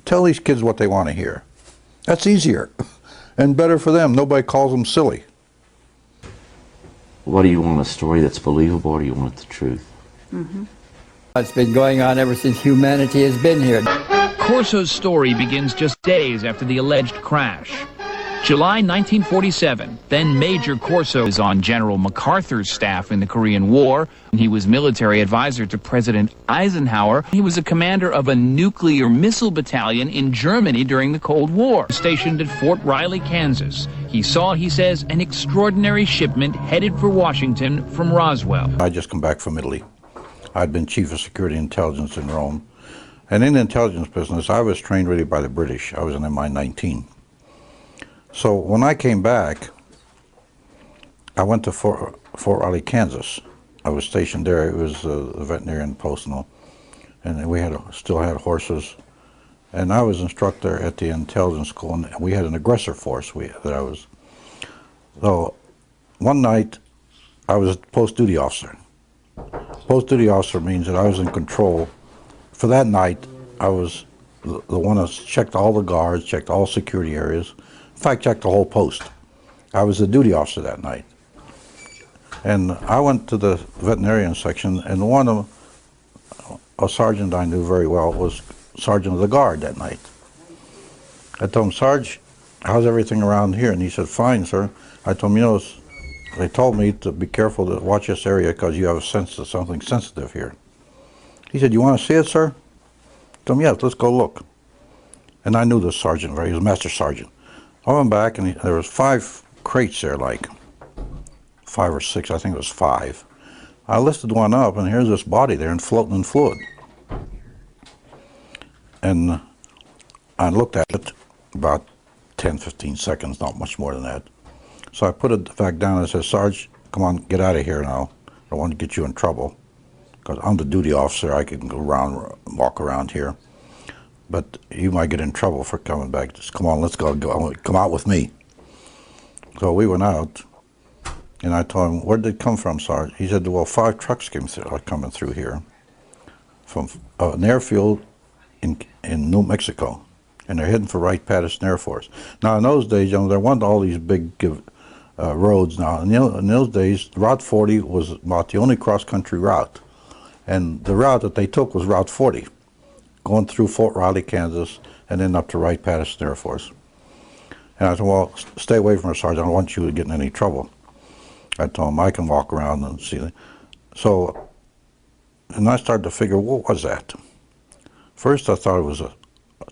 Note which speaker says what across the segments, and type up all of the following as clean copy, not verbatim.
Speaker 1: Tell these kids what they want to hear. That's easier and better for them. Nobody calls them silly.
Speaker 2: What do you want, a story that's believable, or do you want the truth?
Speaker 3: Mm-hmm. It's been going on ever since humanity has been here.
Speaker 4: Corso's story begins just days after the alleged crash. July 1947, then Major Corso is on General MacArthur's staff in the Korean War. He was military advisor to President Eisenhower. He was a commander of a nuclear missile battalion in Germany during the Cold War, stationed at Fort Riley, Kansas. He saw, he says, an extraordinary shipment headed for Washington from Roswell.
Speaker 1: I just come back from Italy. I'd been chief of security intelligence in Rome. And in the intelligence business, I was trained really by the British. I was an MI-19. So when I came back, I went to Fort Riley, Kansas. I was stationed there. It was a veterinarian post and all. And we still had horses. And I was instructor at the intelligence school, and we had an aggressor force So one night, I was a post-duty officer. Post-duty officer means that I was in control. For that night, I was the one that checked all the guards, checked all security areas. In fact, checked the whole post. I was the duty officer that night. And I went to the veterinarian section, and a sergeant I knew very well was sergeant of the guard that night. I told him, Sarge, how's everything around here? And he said, fine, sir. I told him, they told me to be careful to watch this area because you have a sense of something sensitive here. He said, you want to see it, sir? I told him, yes, let's go look. And I knew this sergeant he was a master sergeant. I went back, and there was 5 crates there, like 5 or 6, I think it was 5. I lifted one up, and here's this body there and floating in fluid. And I looked at it about 10, 15 seconds, not much more than that. So I put it back down and said, Sarge, come on, get out of here now. I don't want to get you in trouble. Because I'm the duty officer, I can go around, walk around here. But you might get in trouble for coming back. Just come on, let's go. Come out with me. So we went out, and I told him, where did it come from, Sarge? He said, well, 5 trucks are coming through here from an airfield in New Mexico, and they're heading for Wright-Patterson Air Force. Now, in those days, there weren't all these big roads now. In those days, Route 40 was about the only cross-country route, and the route that they took was Route 40. Going through Fort Riley, Kansas, and then up to Wright-Patterson Air Force. And I said, well, stay away from her, Sergeant. I don't want you to get in any trouble. I told him I can walk around and see it. So, and I started to figure, what was that? First, I thought it was a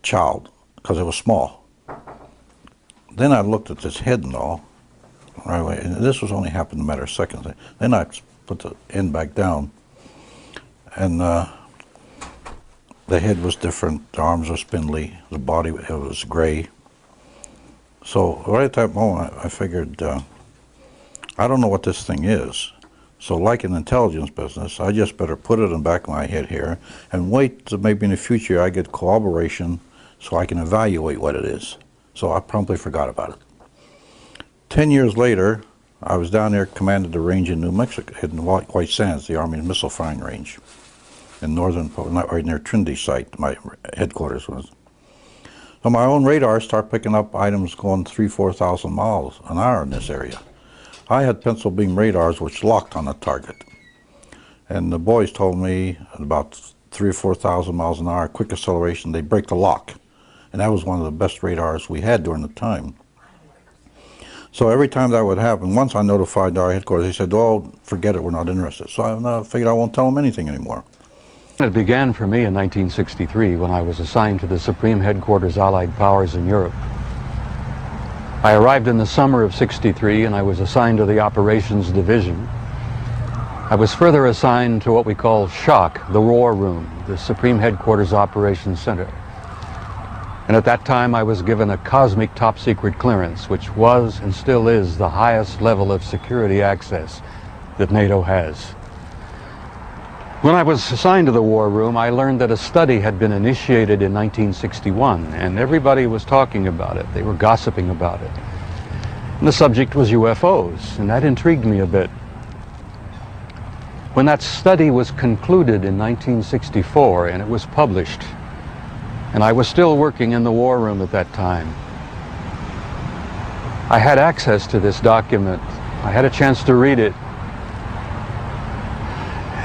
Speaker 1: child, because it was small. Then I looked at this head and all, right away, and this was only happened in a matter of seconds. Then I put the end back down, and the head was different, the arms were spindly, the body it was gray. So right at that moment, I figured, I don't know what this thing is. So like in the intelligence business, I just better put it in the back of my head here and wait till maybe in the future I get corroboration so I can evaluate what it is. So I promptly forgot about it. 10 years later, I was down there, commanded the range in New Mexico, in White Sands, the Army's missile firing range. In northern, right near Trinity site, my headquarters was. So my own radar started picking up items going 3,000 to 4,000 miles an hour in this area. I had pencil beam radars which locked on the target. And the boys told me at about 3,000 or 4,000 miles an hour, quick acceleration, they break the lock. And that was one of the best radars we had during the time. So every time that would happen, once I notified our headquarters, they said, oh, forget it, we're not interested. So I figured I won't tell them anything anymore.
Speaker 5: It began for me in 1963 when I was assigned to the Supreme Headquarters Allied Powers in Europe. I arrived in the summer of '63 and I was assigned to the Operations Division. I was further assigned to what we call SHOC, the War Room, the Supreme Headquarters Operations Center. And at that time I was given a cosmic top secret clearance, which was and still is the highest level of security access that NATO has. When I was assigned to the War Room, I learned that a study had been initiated in 1961, and everybody was talking about it. They were gossiping about it. And the subject was UFOs, and that intrigued me a bit. When that study was concluded in 1964, and it was published, and I was still working in the war room at that time. I had access to this document. I had a chance to read it.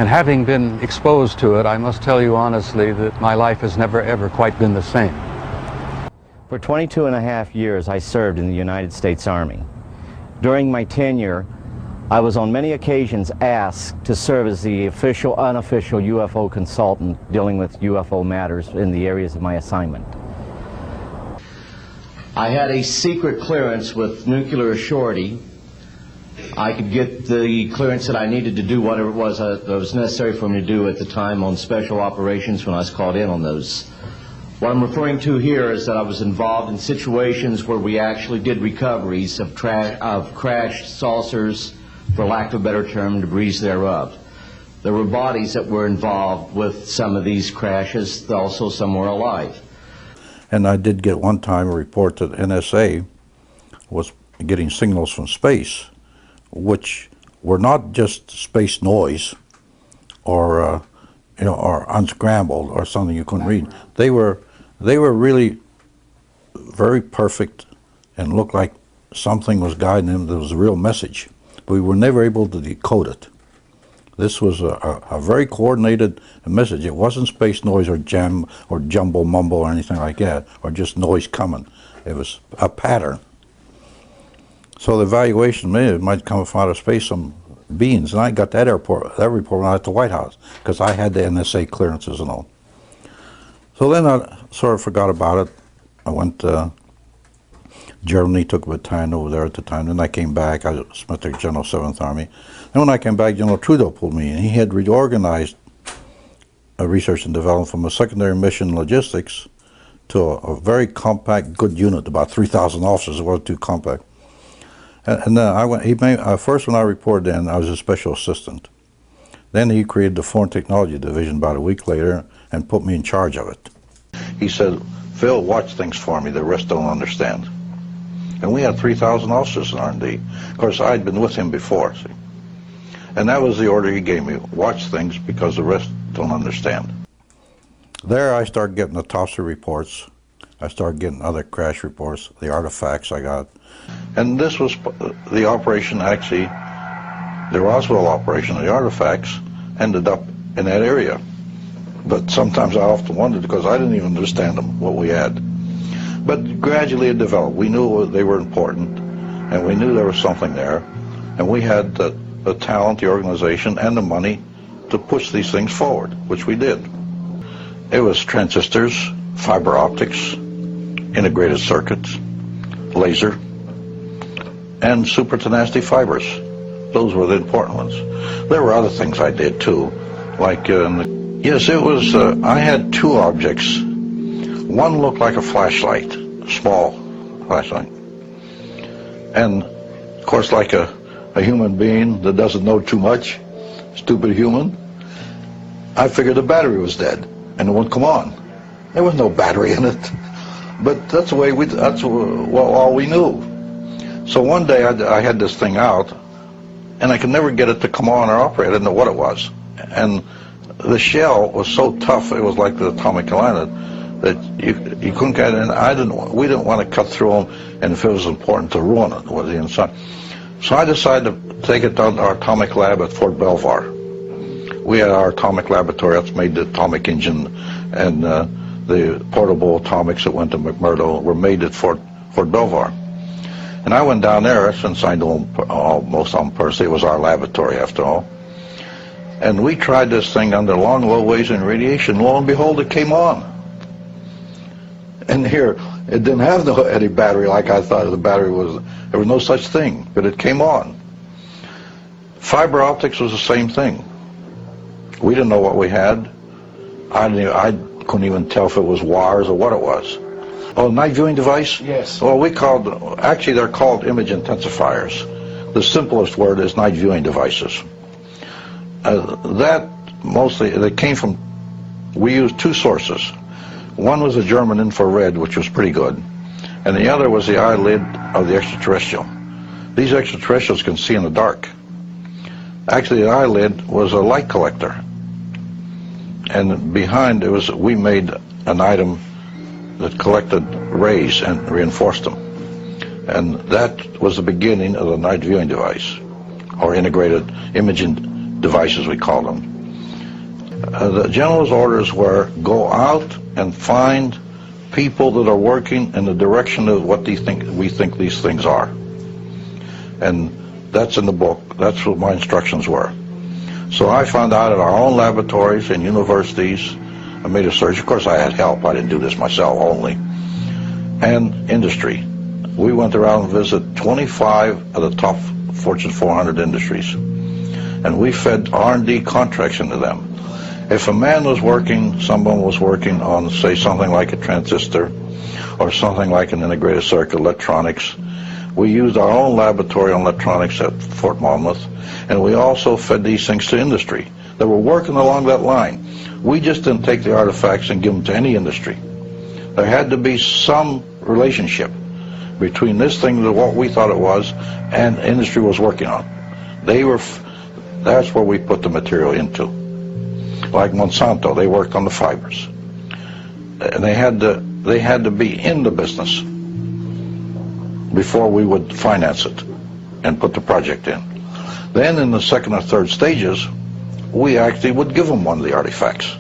Speaker 5: And having been exposed to it, I must tell you honestly that my life has never ever quite been the same.
Speaker 6: For 22 and a half years, I served in the United States Army. During my tenure, I was on many occasions asked to serve as the official, unofficial UFO consultant dealing with UFO matters in the areas of my assignment. I had a secret clearance with nuclear surety. I could get the clearance that I needed to do whatever it was that was necessary for me to do at the time on special operations when I was called in on those. What I'm referring to here is that I was involved in situations where we actually did recoveries of crashed saucers, for lack of a better term, debris thereof. There were bodies that were involved with some of these crashes, also some were alive.
Speaker 1: And I did get one time a report that NSA was getting signals from space, which were not just space noise or or unscrambled or something you couldn't read. They were really very perfect and looked like something was guiding them. There was a real message, but we were never able to decode it. This was a very coordinated message. It wasn't space noise or jam or jumble mumble or anything like that, or just noise coming. It was a pattern. So the evaluation might come from outer space, some beings, and I got that report when I was at the White House, because I had the NSA clearances and all. So then I sort of forgot about it. I went to Germany, took a battalion over there at the time. Then I came back. I was Inspector General 7th Army. Then when I came back, General Trudeau pulled me in. He had reorganized research and development from a secondary mission logistics to a very compact, good unit, about 3,000 officers. It wasn't too compact. And I went. He made first when I reported in, I was a special assistant. Then he created the Foreign Technology Division about a week later and put me in charge of it. He said, "Phil, watch things for me. The rest don't understand." And we had 3,000 officers in R&D. Of course, I'd been with him before, see? And that was the order he gave me: watch things because the rest don't understand. There, I started getting the topsy reports. I started getting other crash reports, the artifacts I got. And this was the operation, actually, the Roswell operation, the artifacts ended up in that area. But sometimes I often wondered, because I didn't even understand them, what we had. But gradually it developed. We knew they were important, and we knew there was something there. And we had the talent, the organization, and the money to push these things forward, which we did. It was transistors, fiber optics, integrated circuits, laser, and super tenacity fibers. Those were the important ones. There were other things I did too, like yes, it was. I had two objects. One looked like a flashlight, a small flashlight, and of course, like a human being that doesn't know too much, stupid human, I figured the battery was dead and it wouldn't come on. There was no battery in it, but that's the way that's all we knew. So one day I had this thing out, and I could never get it to come on or operate. I didn't know what it was, and the shell was so tough. It was like the atomic aligner that you couldn't get it in. We didn't want to cut through them, and if it was important to ruin it, was the inside. So I decided to take it down to our atomic lab at Fort Belvoir. We had our atomic laboratory that's made the atomic engine, and the portable atomics that went to McMurdo were made at Fort Belvoir. And I went down there, since I knew most of them personally. It was our laboratory after all. And we tried this thing under long, low waves in radiation. Lo and behold, it came on. And here, it didn't have any battery like I thought the battery was. There was no such thing, but it came on. Fiber optics was the same thing. We didn't know what we had. I couldn't even tell if it was wires or what it was. Oh, night viewing device?
Speaker 7: Yes.
Speaker 1: Well, actually they're called image intensifiers. The simplest word is night viewing devices. That mostly, they came from, we used two sources. One was the German infrared, which was pretty good, and the other was the eyelid of the extraterrestrial. These extraterrestrials can see in the dark. Actually, the eyelid was a light collector, and behind it was, we made an item that collected rays and reinforced them. And that was the beginning of the night viewing device, or integrated imaging devices, we call them. The general's orders were, go out and find people that are working in the direction of what we think these things are. And that's in the book. That's what my instructions were. So I found out at our own laboratories and universities. I made a search. Of course, I had help. I didn't do this myself only. And industry. We went around and visited 25 of the top Fortune 400 industries. And we fed R&D contracts into them. If a man was working, someone was working on, say, something like a transistor or something like an integrated circuit, electronics, we used our own laboratory on electronics at Fort Monmouth, and we also fed these things to industry that were working along that line. We just didn't take the artifacts and give them to any industry. There had to be some relationship between this thing and what we thought it was and industry was working on. That's where we put the material into. Like Monsanto, they worked on the fibers. And they had to be in the business before we would finance it and put the project in. Then in the second or third stages, we actually would give them one of the artifacts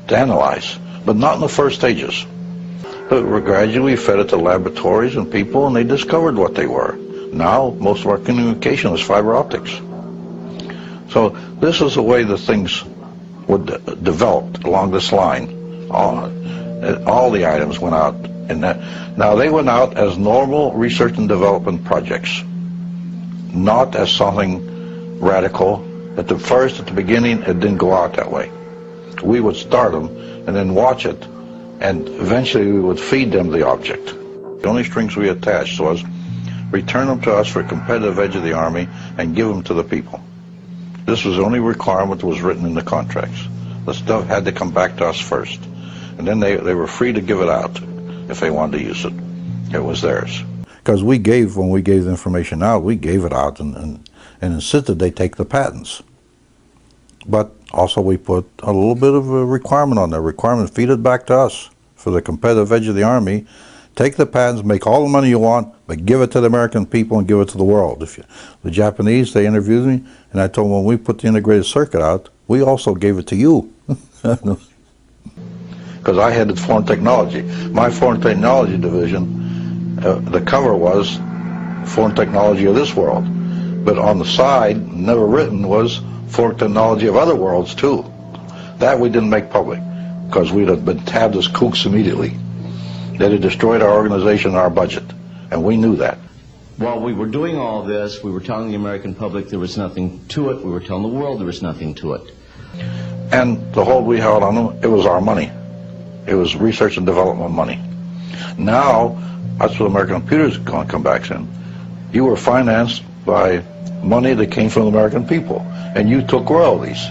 Speaker 1: to analyze, but not in the first stages. But we gradually fed it to laboratories and people, and they discovered what they were. Now, most of our communication is fiber optics. So this is the way the things would develop along this line. All the items went out. Now, they went out as normal research and development projects, not as something radical. At the beginning, it didn't go out that way. We would start them and then watch it, and eventually we would feed them the object. The only strings we attached was return them to us for a competitive edge of the Army and give them to the people. This was the only requirement that was written in the contracts. The stuff had to come back to us first, and then they were free to give it out if they wanted to use it. It was theirs. Because when we gave the information out, we gave it out and insisted they take the patents. But also we put a little bit of a requirement on there. Requirement, feed it back to us for the competitive edge of the Army. Take the patents, make all the money you want, but give it to the American people and give it to the world. The Japanese, they interviewed me, and I told them when we put the integrated circuit out, we also gave it to you. Because I headed foreign technology. My foreign technology division, the cover was foreign technology of this world. But on the side, never written, was foreign technology of other worlds too. That we didn't make public, because we'd have been tabbed as kooks immediately. That had destroyed our organization and our budget, and we knew that.
Speaker 6: While we were doing all this, we were telling the American public there was nothing to it. We were telling the world there was nothing to it.
Speaker 1: And the hold we held on them, it was our money. It was research and development money. Now, that's what American Computers is going to come back in. You were financed by money that came from the American people, and you took royalties.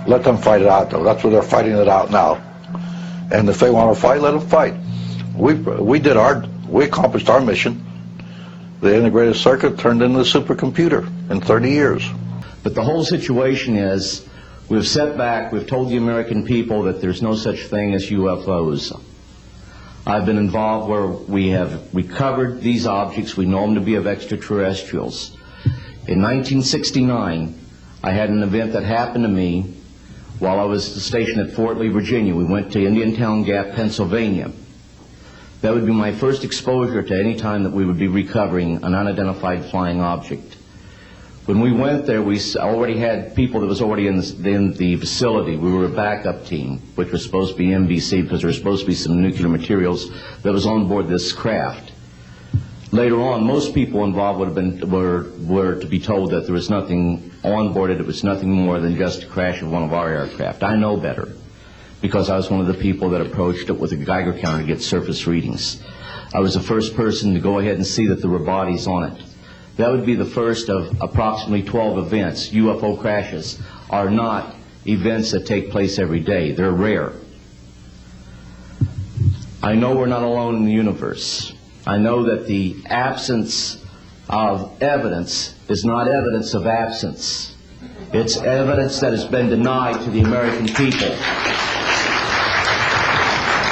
Speaker 1: Let them fight it out, though. That's what they're fighting it out now. And if they want to fight, let them fight. We accomplished our mission. The integrated circuit turned into a supercomputer in 30 years.
Speaker 6: But the whole situation is, we've set back, we've told the American people that there's no such thing as UFOs. I've been involved where we have recovered these objects. We know them to be of extraterrestrials. In 1969, I had an event that happened to me while I was stationed at Fort Lee, Virginia. We went to Indiantown Gap, Pennsylvania. That would be my first exposure to any time that we would be recovering an unidentified flying object. When we went there, we already had people that was already in the facility. We were a backup team, which was supposed to be MBC, because there was supposed to be some nuclear materials that was on board this craft. Later on, most people involved were to be told that there was nothing on board it. It was nothing more than just a crash of one of our aircraft. I know better, because I was one of the people that approached it with a Geiger counter to get surface readings. I was the first person to go ahead and see that there were bodies on it. That would be the first of approximately 12 events. UFO crashes are not events that take place every day. They're rare. I know we're not alone in the universe. I know that the absence of evidence is not evidence of absence. It's evidence that has been denied to the American people.